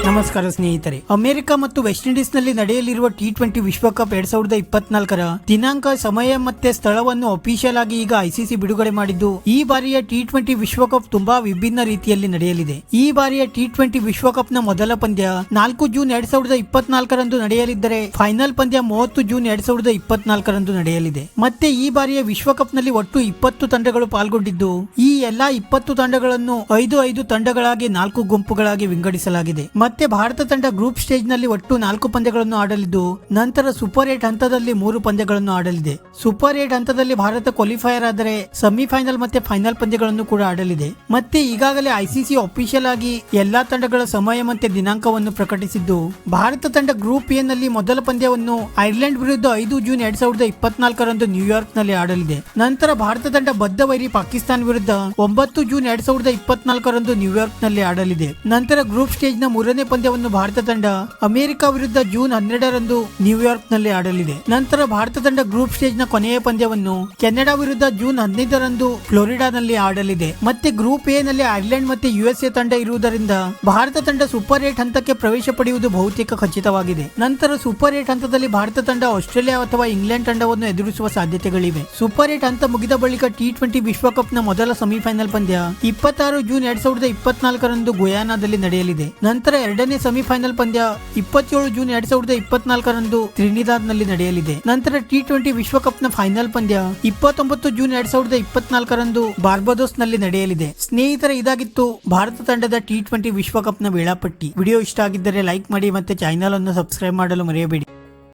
ನಮಸ್ಕಾರ ಸ್ನೇಹಿತರೆ. ಅಮೆರಿಕ ಮತ್ತು ವೆಸ್ಟ್ ಇಂಡೀಸ್ ನಲ್ಲಿ ನಡೆಯಲಿರುವ T20 ವಿಶ್ವಕಪ್ 2024ರ ದಿನಾಂಕ, ಸಮಯ ಮತ್ತೆ ಸ್ಥಳವನ್ನು ಅಫಿಷಿಯಲ್ ಆಗಿ ಈಗ ಐಸಿಸಿ ಬಿಡುಗಡೆ ಮಾಡಿದ್ದು, ಈ ಬಾರಿಯ T20 ವಿಶ್ವಕಪ್ ತುಂಬಾ ವಿಭಿನ್ನ ರೀತಿಯಲ್ಲಿ ನಡೆಯಲಿದೆ. ಈ ಬಾರಿಯ T20 ವಿಶ್ವಕಪ್ ನ ಮೊದಲ ಪಂದ್ಯ 4 ಜೂನ್ 2024ರಂದು ನಡೆಯಲಿದ್ದರೆ, ಫೈನಲ್ ಪಂದ್ಯ 30 ಜೂನ್ 2024ರಂದು ನಡೆಯಲಿದೆ. ಮತ್ತೆ ಈ ಬಾರಿಯ ವಿಶ್ವಕಪ್ ನಲ್ಲಿ ಒಟ್ಟು 20 ತಂಡಗಳು ಪಾಲ್ಗೊಂಡಿದ್ದು, ಈ ಎಲ್ಲಾ 20 ತಂಡಗಳನ್ನು 5 ತಂಡಗಳಾಗಿ 4 ಗುಂಪುಗಳಾಗಿ ವಿಂಗಡಿಸಲಾಗಿದೆ. ಮತ್ತೆ ಭಾರತ ತಂಡ ಗ್ರೂಪ್ ಸ್ಟೇಜ್ ನಲ್ಲಿ ಒಟ್ಟು 4 ಪಂದ್ಯಗಳನ್ನು ಆಡಲಿದ್ದು, ನಂತರ ಸೂಪರ್ 8 ಹಂತದಲ್ಲಿ 3 ಪಂದ್ಯಗಳನ್ನು ಆಡಲಿದೆ. ಸೂಪರ್ 8 ಹಂತದಲ್ಲಿ ಭಾರತ ಕ್ವಾಲಿಫೈಯರ್ ಆದರೆ ಸೆಮಿಫೈನಲ್ ಮತ್ತೆ ಫೈನಲ್ ಪಂದ್ಯಗಳನ್ನು ಕೂಡ ಆಡಲಿದೆ. ಮತ್ತೆ ಈಗಾಗಲೇ ಐಸಿಸಿ ಅಫಿಷಿಯಲ್ ಆಗಿ ಎಲ್ಲಾ ತಂಡಗಳ ಸಮಯ ಮತ್ತೆ ದಿನಾಂಕವನ್ನು ಪ್ರಕಟಿಸಿದ್ದು, ಭಾರತ ತಂಡ ಗ್ರೂಪ್ ಎ ನಲ್ಲಿ ಮೊದಲ ಪಂದ್ಯವನ್ನು ಐರ್ಲೆಂಡ್ ವಿರುದ್ಧ 5 ಜೂನ್ 2024ರಂದು ನ್ಯೂಯಾರ್ಕ್ ನಲ್ಲಿ ಆಡಲಿದೆ. ನಂತರ ಭಾರತ ತಂಡ ಬದ್ಧ ವೈರಿ ಪಾಕಿಸ್ತಾನ ವಿರುದ್ಧ 9 ಜೂನ್ 2024ರಂದು ನ್ಯೂಯಾರ್ಕ್ ನಲ್ಲಿ ಆಡಲಿದೆ. ನಂತರ ಗ್ರೂಪ್ ಸ್ಟೇಜ್ ನ ಮೂರನೇ ಪಂದ್ಯವನ್ನು ಭಾರತ ತಂಡ ಅಮೆರಿಕ ವಿರುದ್ಧ ಜೂನ್ 12ರಂದು ನ್ಯೂಯಾರ್ಕ್ ನಲ್ಲಿ ಆಡಲಿದೆ. ನಂತರ ಭಾರತ ತಂಡ ಗ್ರೂಪ್ ಸ್ಟೇಜ್ ನ ಕೊನೆಯ ಪಂದ್ಯವನ್ನು ಕೆನಡಾ ವಿರುದ್ಧ ಜೂನ್ 15ರಂದು ಫ್ಲೋರಿಡಾನಲ್ಲಿ ಆಡಲಿದೆ. ಮತ್ತೆ ಗ್ರೂಪ್ ಎ ನಲ್ಲಿ ಐರ್ಲೆಂಡ್ ಮತ್ತೆ ಯುಎಸ್ಎ ತಂಡ ಇರುವುದರಿಂದ ಭಾರತ ತಂಡ ಸೂಪರ್ 8 ಹಂತಕ್ಕೆ ಪ್ರವೇಶ ಪಡೆಯುವುದು ಬಹುತೇಕ ಖಚಿತವಾಗಿದೆ. ನಂತರ ಸೂಪರ್ 8 ಹಂತದಲ್ಲಿ ಭಾರತ ತಂಡ ಆಸ್ಟ್ರೇಲಿಯಾ ಅಥವಾ ಇಂಗ್ಲೆಂಡ್ ತಂಡವನ್ನು ಎದುರಿಸುವ ಸಾಧ್ಯತೆಗಳಿವೆ. ಸೂಪರ್ 8 ಹಂತ ಮುಗಿದ ಬಳಿಕ T20 ವಿಶ್ವಕಪ್ ನ ಮೊದಲ ಸೆಮಿಫೈನಲ್ ಪಂದ್ಯ 26 ಜೂನ್ 2024ರಂದು ಗುಯಾನಾದಲ್ಲಿ ನಡೆಯಲಿದೆ. ನಂತರ ಎರಡನೇ ಸೆಮಿಫೈನಲ್ ಪಂದ್ಯ 27 ಜೂನ್ 2024ರಂದು ತ್ರಿನಿದಾದ್ ನಲ್ಲಿ ನಡೆಯಲಿದೆ. ನಂತರ T20 ವಿಶ್ವಕಪ್ ನ ಫೈನಲ್ ಪಂದ್ಯ 29 ಜೂನ್ 2024ರಂದು ಬಾರ್ಬಡೋಸ್ ನಲ್ಲಿ ನಡೆಯಲಿದೆ. ಸ್ನೇಹಿತರೆ, ಇದಾಗಿತ್ತು ಭಾರತ ತಂಡದ T20 ವಿಶ್ವಕಪ್ ನ ವೇಳಾಪಟ್ಟಿ. ವಿಡಿಯೋ ಇಷ್ಟ ಆಗಿದ್ದರೆ ಲೈಕ್ ಮಾಡಿ ಮತ್ತೆ ಚಾನೆಲ್ ಅನ್ನು ಸಬ್ಸ್ಕ್ರೈಬ್ ಮಾಡಲು ಮರೆಯಬೇಡಿ.